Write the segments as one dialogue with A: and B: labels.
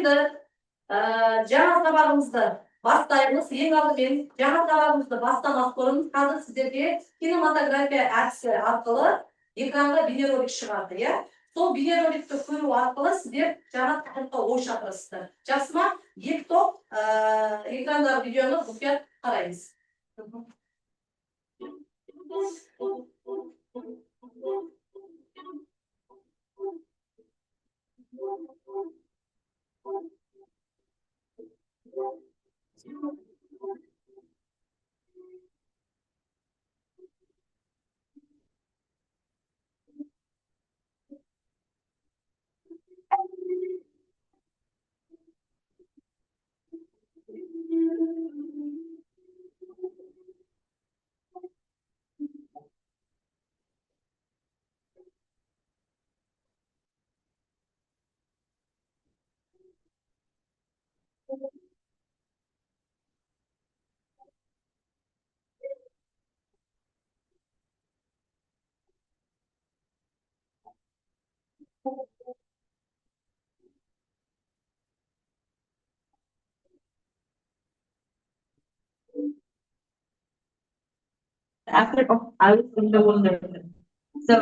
A: енді жаңа сабағымызды бастаймыз. Ең алдымен жаңа сабағымызды бастамас бұрын қазір сіздерге кинематография әдісі арқылы экранға бейнеролик шығарды, иә? Сол бейнероликті көру арқылы сіздер жаңа тақырыпқа ой шақырасыздар. Жақсы ма? Екі топ экрандағы видеоны мұқият қараймыз.
B: After Alice in the Wonderland. So,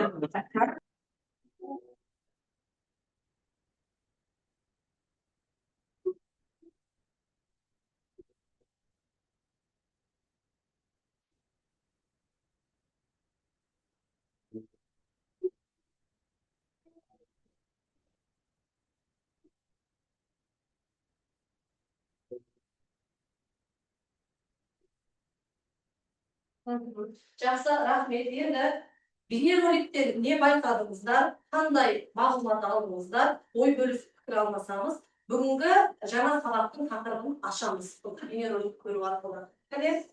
A: Жақсы, рахмет. Енді бейнероликтен не байқадыңыздар, қандай мағлұмат алдыңыздар, ой бөлісіп пікір алмасамыз, бүгінгі жаңа сабақтың тақырыбын ашамыз. Бейнеролик көру арқылы. Кәне,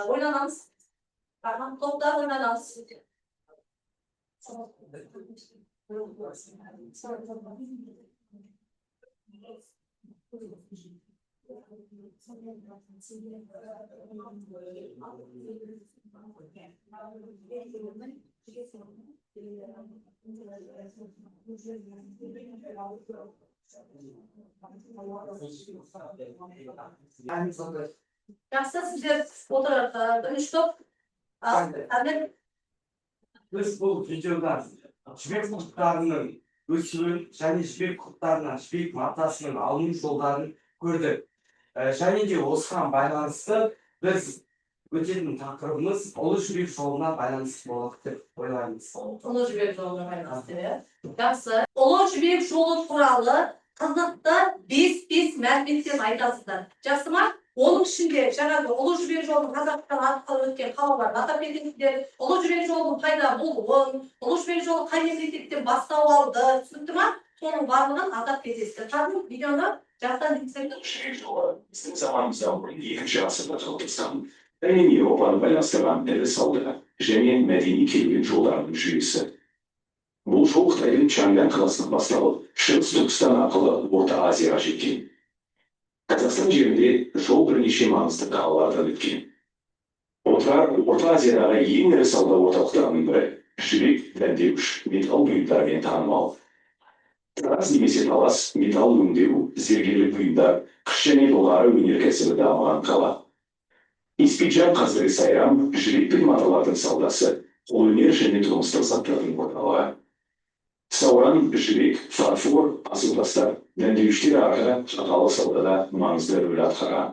A: ойланамыз. Топта ойланамыз. Жақсы, сіздер отырар. Бірінші топ.
C: Біз бұл видеода жібек құттарының өсуін және жібек құттарынан жібек матасының алыну жолдарын көрдік. Және де осыған байланысты біз өтетін тақырыбымыз ұлы жібек жолына байланысты болады деп ойлаймыз.
A: Ұлы жібек жолына байланысты. Жақсы. Ұлы жібек жолы туралы қызықты 5 мәліметтен айтасыздар. Жақсы ма? Оның ішінде жаңағы ұлы жібек жолының Қазақстан арқылы өткен қалаларды атап кетіңіздер. Ұлы жібек жолының қайда болуын, ұлы жібек жолы қай мемлекеттен бастау алды, түсінікті ма? Соның барлығын атап кетесіздер. Қазір видеоны жақтан диксеңдер.
D: Жібек жолы біздің заманымызда бұрын 2-ші ғасырда қалыптасқан және Еуропаны байланыстырған ірі сауда және мәдени керуен жолдарының жүйесі. Бұл жол Қытайдың Чаңган қаласынан басталып, шығыс Түркістан арқылы Орта Азияға жеткен. Қазақстан жерінде жол бірнеше маңызды қалалардан өткен. Орта Азиядағы ең ірі сауда орталықтарының бірі жібек, дәндеуіш, металл бұйымдарымен танымал. Тараз немесе Талас металл өңдеу, зергерлік бұйымдар, қыш және доғары өнеркәсібі дамыған қала. Испиджан қазіргі Сайрам, жібек пен маталардың саудасы, қолөнер және тұрмыстық заттардың орталығы. Сауран, жібек, фарфор, асылтастар, дәндеуіштер арқылы шағалы саудада маңызды рөл атқарған.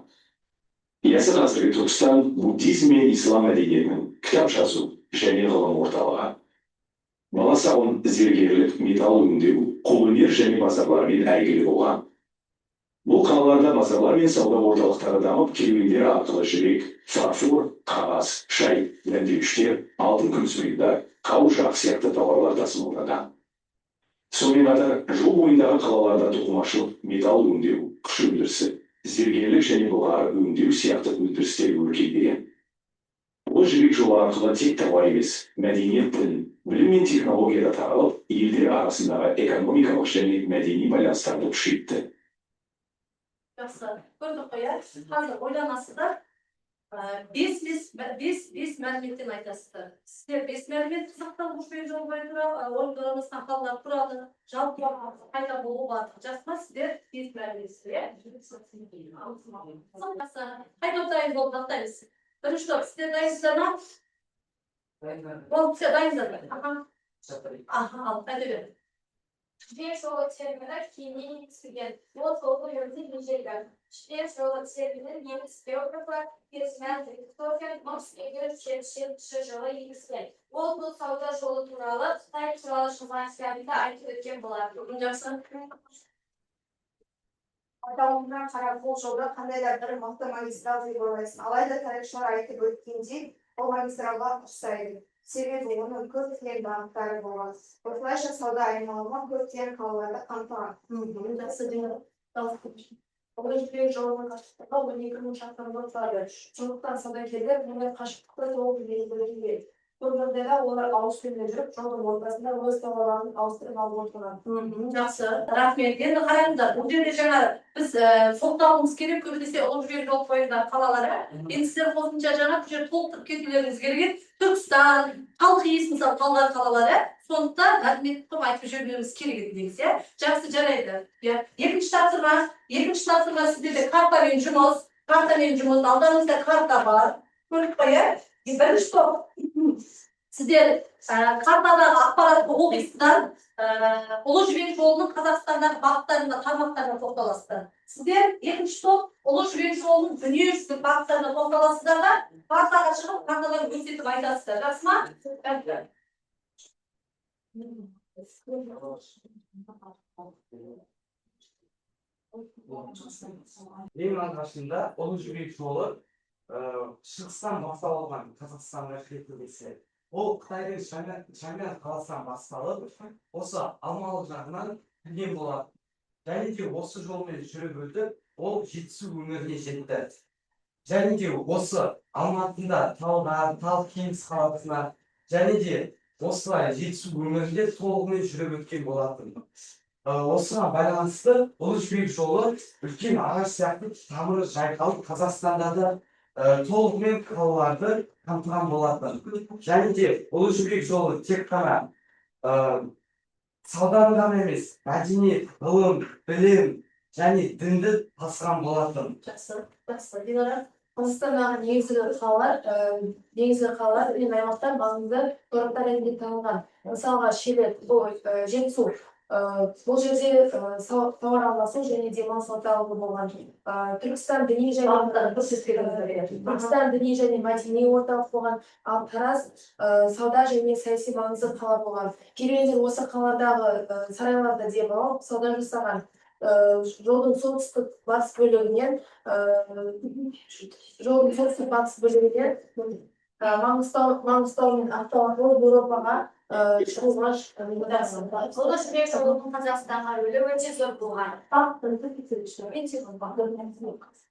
D: Ясы қазіргі Түркістан буддизм мен ислам мәдениетінің кітап жазу және ғылым орталығы. Баласағұн зергерлік, металл өңдеу, қолөнер және базарлармен әйгілі болған. Бұл қалаларда базарлар мен сауда орталықтары дамып, керуендер арқылы жібек, фарфор, қағаз, шай, дәндеуіштер, алтын күміс бұйымдар, қауашақ сияқты тауарлар тасымалданған. Сонымен қатар жол бойындағы қалаларда тоқымашылық, металл өңдеу, қыш өндірісі, зергерлік және былғары өңдеу сияқты өндірістер өркендеген. Ұлы жібек жолы арқылы тек тауар емес, мәдениет, тіл, білім мен технология да таралып, елдер арасындағы экономикалық және мәдени байланыстарды күшейтті.
A: Жақсы, көрдік қой, қазір ойланасыздар. Biz мәліметтен айтасыздар. Сіздер бес мәлімет қызықтан көшпен жол бойында орындарыңыздан қалалар туралы жалпы қайда болу бар. Жасма сіздер бес мәлімет. Қайда дайын болып бақтаймыз. Бірінші топ, сіздер дайынсыздар ма? Ол сіздер дайынсыздар ма? Ал, қайда берем.
E: Четыре слова термина химии инцидент. Вот сколько людей инженер. Четыре слова термина немец географа пересмен Виктория Москве шежала инцидент. Вот бұл сауда жолы туралы Қытай туралы шыңғай сәбиті айтып өткен болар.
A: Жақсы.
F: Атауынан қарап бұл жолда қандай да бір мықты магистрал деп ойлайсың. Алайда тарихшылар айтып өткендей, ол магистралға ұқсайды. Себебі оның көптеген бағыттары болған. Осылайша сауда айналымы көптеген қалаларды қамтыған.
A: Жақсы деймін. Олар жібек жолының қашықтығы 12 мың шақырымды құрайды. Сондықтан саудагерлер мұндай қашықтықты толық белгілеуге. Көбінде де олар ауыстырмай жүріп, жолдың ортасында өз тауарларын ауыстырып алып отырған. Жақсы. Рахмет. Енді қараңыздар, бұл жерде жаңа біз тоқталуымыз керек, көбінесе ұлы жібек жол бойындағы қалалары. Енді сіздер қосымша жаңа бұл жерде толықтырып кетулеріңіз керек. Түркістан, Қалқиыс мысалы қалалар қалалары. Сондықтан мәлімет қылып айтып жүрмеуіміз керек еді негізі. Жақсы, жарайды. Екінші тапсырма сіздерде картамен жұмыс, алдарыңызда карта бар. Көріп қояр. Бірінші топ. Сіздер картадағы ақпаратты оқисыздар, Ұлы жібек жолының Қазақстандағы бағыттарында, тармақтарына тоқталасыздар. Сіздер екінші топ Ұлы жібек жолының дүниежүзілік бағыттарына тоқталасыздар да, картаға шығып, картадан көрсетіп айтасыздар. Жақсы ма?
C: Ең алғашында Ұлы жібек жолы шығыстан бастау алған Қазақстанға жеткізілсе, ол Қытайдың Шаңған қаласынан басталып, осы Алмалы жағынан кірген болады. Және де осы жолмен жүріп өтіп, ол Жетісу өңіріне жетті. Және де осы Алматыда Талдар, Талкеңгір қаласына, және де осылай Жетісу өңірінде толығымен жүріп өткен болатын. Осыған байланысты Ұлы жібек жолы үлкен ағаш сияқты тамыры жайқалып, Қазақстанда да толығымен қалаларды қамтыған болатын. Және де Ұлы жібек жолы тек қана сауданың ғана емес, мәдениет, ғылым, білім және дінді тасыған болатын.
A: Жақсы. Динара, Қазақстандағы негізгі қалалар, мен аймақтар маңызды тораптар ретінде танылған. Мысалға Шелек, Жетісу. Бұл жерде тауар алмасу және демалыс орталығы болған. Түркістан діни және мәдени орталық болған. Ал Тараз сауда және саяси маңызды қала болған. Керуендер осы қаладағы сарайларда демалып, сауда жасаған. Жолдың солтүстік батыс бөлігінен Маңғыстау мен Ақтау арқылы Еуропаға шығуға
E: Ұлы жібек жолының Қазақстанға рөлі өте зор болған.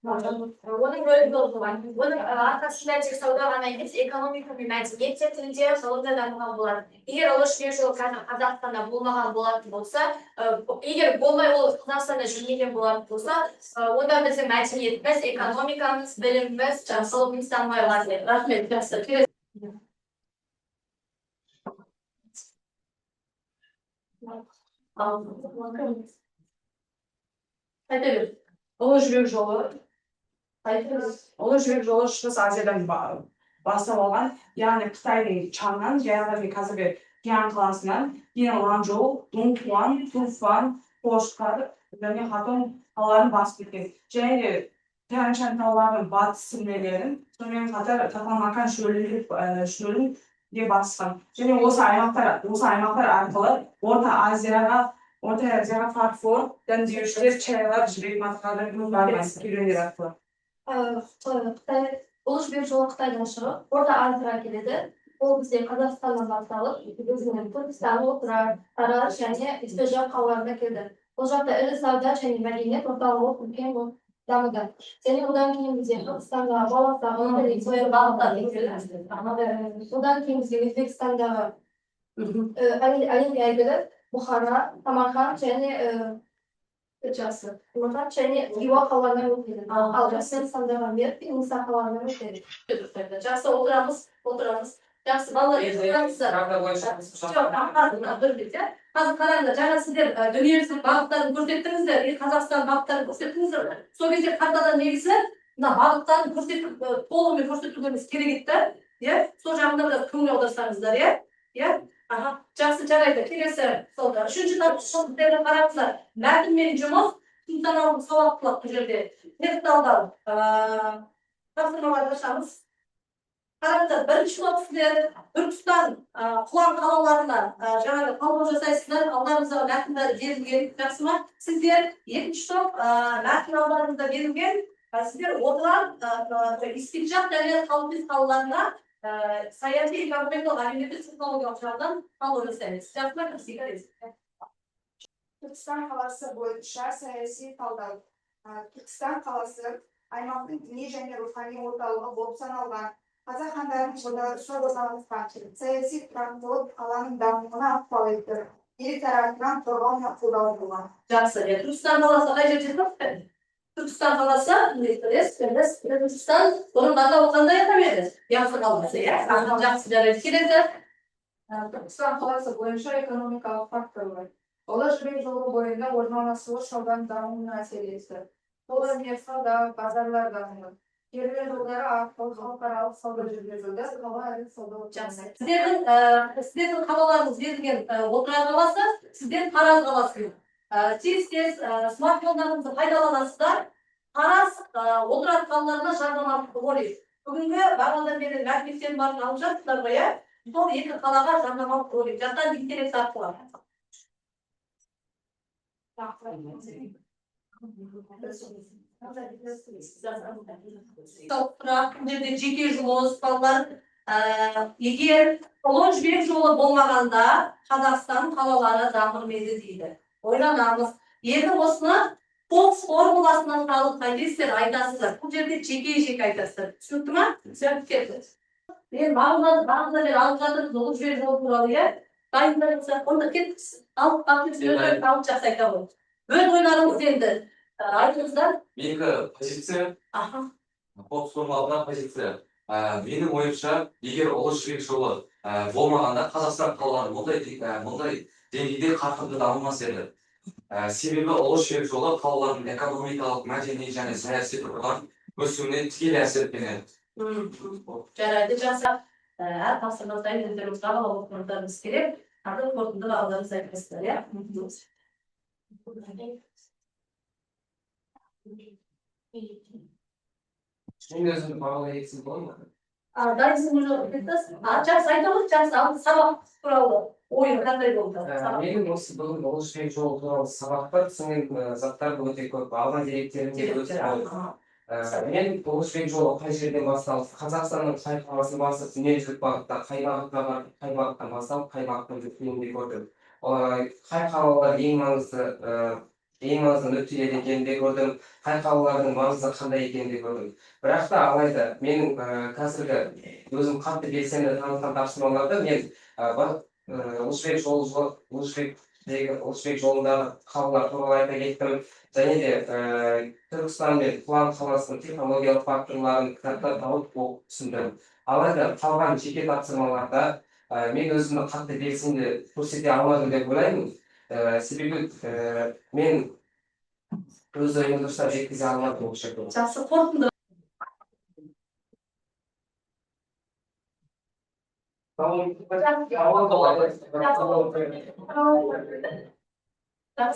E: Оның рөлі болған. Оның арқасында тек сауда ғана емес, экономика мен мәдениет тілінде ғылым да дамыған болады. Егер Ұлы жібек жолы Қазақстанда болмаған болатын болса, егер болмай ол Қазақстанда жүрмеген болатын болса, онда біздің мәдениетіміз, экономикамыз, біліміміз, ғылымымыз дамымай қалады.
A: Рахмет, жақсы. Ұлы жібек жолы Шығыс Азиядан бастау алған, яғни Қытайдың Чаңнан, және қазіргі Тиян қаласынан, кейін Ланчжоу, Дунхуан, Туфан, Қошқар және Хатон қалаларын басып кеткен. Және де Тянь-Шань тауларының батыс сілмелерін, сонымен қатар Такламакан шөлін де басқан. Және осы аймақтар арқылы Орта Азияға фарфор, дәндеуіштер, чайлар, жібек матқаларын бармасы керуендер арқылы.
E: Ұлы жібек жолы Қытайдан шығып, Орта Азияға келеді. Ол бізде Қазақстаннан басталып, өзінің Түркістан, Отырар, Тараз және Ыстыжар қалаларына келді. Бұл жақта ірі сауда және мәдениет орталығы болып үлкен дамыды. Және одан кейін бізде Қырғызстандағы, одан кейін бізде Өзбекстандағы әлемге әйгілі Бұхара, Самарқан және
A: Жақсы.
E: Олар және диуа қалаларына өтеді. Ал жасын сандаға беріп, инсан қалаларына өтеді.
A: Жақсы, отырамыз. Жақсы, балалар, бір бет, иә. Қазір қараңыздар, жаңа сіздер дүниежүзілік бағыттарын көрсеттіңіздер, Қазақстан бағыттарын көрсеттіңіздер. Сол кезде қартадан негізі мына бағыттарын көрсетіп, толығымен көрсетуіміз керек еді, иә. Сол жағында да көңіл аударсаңыздар, иә. Иә. Аха, жақсы, жарайды. Келесі сол үшінші тапсырмаларды қараңыздар. Мәтін мен жұмыс функционалдық сауаттылық бұл жерде. Текст талдау. Тапсырмаларды ашамыз. Қараңыздар, бірінші топ сіздер Түркістан құлан қалаларына жаңағы талдау жасайсыздар, алдарыңыздағы мәтіндері берілген, жақсы ма? Сіздер екінші топ мәтін алдарыңызда берілген, сіздер отырған Искиджат және Қалпис қалаларына саяси экономикалық әлеуметтік технологиялық жағынан талдау жасаймыз. Жақсы ма?
F: Түркістан қаласы бойынша саяси талдау. Түркістан қаласы аймақтың діни және рухани орталығы болып саналған. Қазақ хандарының жылдары орналасқан саяси тұрақтылық қаланың дамуына ықпал етті. Ел тарапынан қорғау мен қолдау болған.
A: Жақсы. Түркістан қаласы қай жерде тұр? Түркістан қаласы, Түркістан бұрын атауы қандай атау еді? Ясы қаласы, иә? Жақсы, жарайды. Келесі.
G: Түркістан қаласы бойынша экономикалық факторлар. Ұлы жібек жолы бойында орналасуы шаудан дамуына әсер етті. Сол сауда, базарлар дамыды. Керуен жолдары арқылы халықаралық сауда жүргізілді. Қала әлі сауда
A: Жақсы. Сіздердің қалаларыңыз берілген отырар қаласы, сіздер Тараз қаласы. Тез смартфондарыңызды пайдаланасыздар. Тараз отырар қалаларына жарнамалық ролик. Бүгінгі бағадан бері мәліметтерін барын алып жатсыздар ғой, иә? Сол екі қалаға жарнамалық ролик. Жастан интернет арқылы. Жерде жеке жұмыс, балалар, егер ұлы жібек жолы болмағанда Қазақстан қалалары дамымайды дейді. Ойланамыз. Енді осыны Фокс формуласынан алып қайтесіздер, айтасыздар. Бұл жерде жеке айтасыздар. Түсінікті ма? Түсініп кетті. Мен бағымда алып жатырмыз ұлы жібек жолы туралы, иә? Дайындарыңыздар, онда кетіңіз. Алып жақсы айта ғой. Өз ойларыңыз енді айтыңыздар.
H: Менікі позиция, Фокс формуласына позиция. Менің ойымша, егер ұлы жібек жолы болмағанда Қазақстан қалалары мұндай деңгейде қарқынды дамымас еді. Себебі ұлы жібек жолы қалалардың экономикалық, мәдени және саяси тұрғыдан өсуіне тікелей әсер еткен.
A: Жарайды, жақсы. Әр тапсырмадан өздеріңіз бағалау оқырмыздарыңыз керек. Қазір қорытынды бағаларыңыз айтасыздар, иә?
H: Мен өзімді бағалай кетсем болады ма?
A: Дайынсың жоқ кетті. Жақсы айтамыз, жақсы. Сабақ туралы ойын қандай болды?
I: Менің осы бүгін ұлы жібек жолы туралы сабақта түсінген заттар өте көп. Алған деректерімде өте көп. Мен ұлы жібек жолы қай жерден басталып, Қазақстанның қай қаласын басып, дүниежүзілік бағытта қай бағытта бар, қай бағыттан басталып, қай бағыттан өткенін көрдім. Қай қалалар ең маңызды нүктелер екенін де көрдім, қай қалалардың маңызы қандай екенін де көрдім. Бірақ та алайда менің қазіргі өзім қатты белсенді танытқан тапсырмаларда мен ұлы жібек жолындағы қалалар туралы айта кеттім. Және де Түркістан мен Құлан қаласының технологиялық факторларын кітапта тауып оқып түсіндім. Алайда қалған жеке тапсырмаларда мен өзімді қатты белсенді көрсете алмадым деп ойлаймын. Себебі мен өз ойымды дұрыстап жеткізе алмадым ол жерде.
A: Жақсы, қорытынды.
I: Жақсы.